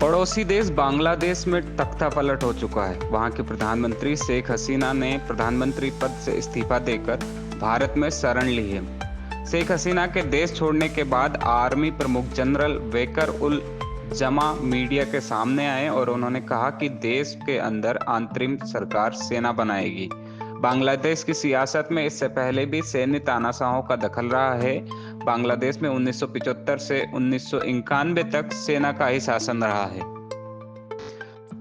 पड़ोसी देश बांग्लादेश में तख्तापलट हो चुका है। वहां की प्रधानमंत्री शेख हसीना ने प्रधानमंत्री पद से इस्तीफा देकर भारत में शरण ली है। शेख हसीना के देश छोड़ने के बाद आर्मी प्रमुख जनरल वेकर उल जमा मीडिया के सामने आए और उन्होंने कहा कि देश के अंदर अंतरिम सरकार सेना बनाएगी। बांग्लादेश की सियासत में इससे पहले भी सैन्य तानाशाहों का दखल रहा है। बांग्लादेश में 1975 से 1991 तक सेना का ही शासन रहा है।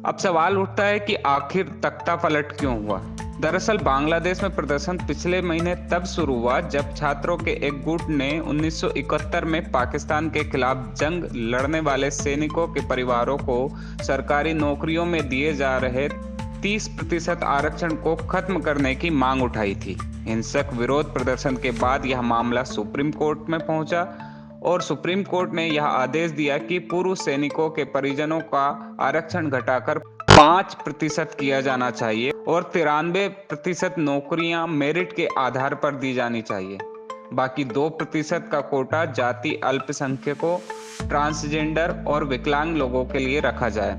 अब सवाल उठता है कि आखिर तख्ता पलट क्यों हुआ। दरअसल बांग्लादेश में प्रदर्शन पिछले महीने तब शुरू हुआ जब छात्रों के एक गुट ने 1971 में पाकिस्तान के खिलाफ जंग लड़ने वाले सैनिकों के परिवारों को सरकारी नौकरियों में दिए जा रहे 30% आरक्षण को खत्म करने की मांग उठाई थी। हिंसक विरोध प्रदर्शन के बाद यह मामला सुप्रीम कोर्ट में पहुंचा और सुप्रीम कोर्ट ने यह आदेश दिया कि पूर्व सैनिकों के परिजनों का आरक्षण घटाकर 5% किया जाना चाहिए और 93% नौकरियां मेरिट के आधार पर दी जानी चाहिए। बाकी 2% का कोटा जाति अल्पसंख्यकों, ट्रांसजेंडर और विकलांग लोगों के लिए रखा जाए।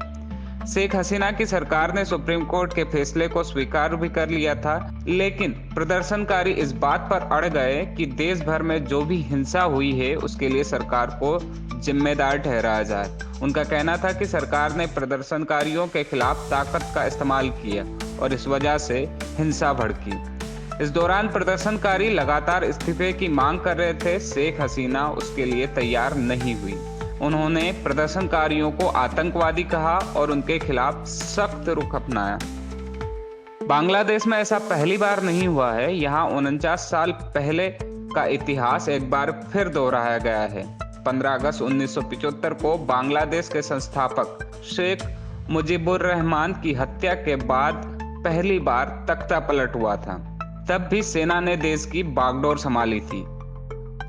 शेख हसीना की सरकार ने सुप्रीम कोर्ट के फैसले को स्वीकार भी कर लिया था, लेकिन प्रदर्शनकारी इस बात पर अड़ गए कि देश भर में जो भी हिंसा हुई है उसके लिए सरकार को जिम्मेदार ठहराया जाए। उनका कहना था कि सरकार ने प्रदर्शनकारियों के खिलाफ ताकत का इस्तेमाल किया और इस वजह से हिंसा भड़की। इस दौरान प्रदर्शनकारी लगातार इस्तीफे की मांग कर रहे थे। शेख हसीना उसके लिए तैयार नहीं हुई। उन्होंने प्रदर्शनकारियों को आतंकवादी कहा और उनके खिलाफ सख्त रुख अपनाया। बांग्लादेश में ऐसा पहली बार नहीं हुआ है। यहाँ 49 साल पहले का इतिहास एक बार फिर दोहराया गया है। 15 अगस्त 1975 को बांग्लादेश के संस्थापक शेख मुजीबुर रहमान की हत्या के बाद पहली बार तख्ता पलट हुआ था। तब भी सेना ने देश की बागडोर संभाली थी।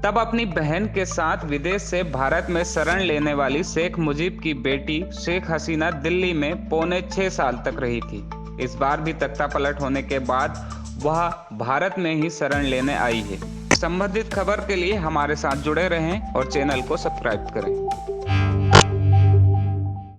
तब अपनी बहन के साथ विदेश से भारत में शरण लेने वाली शेख मुजीब की बेटी शेख हसीना दिल्ली में पौने 6 साल तक रही थी। इस बार भी तख्ता पलट होने के बाद वह भारत में ही शरण लेने आई है। संबंधित खबर के लिए हमारे साथ जुड़े रहें और चैनल को सब्सक्राइब करें।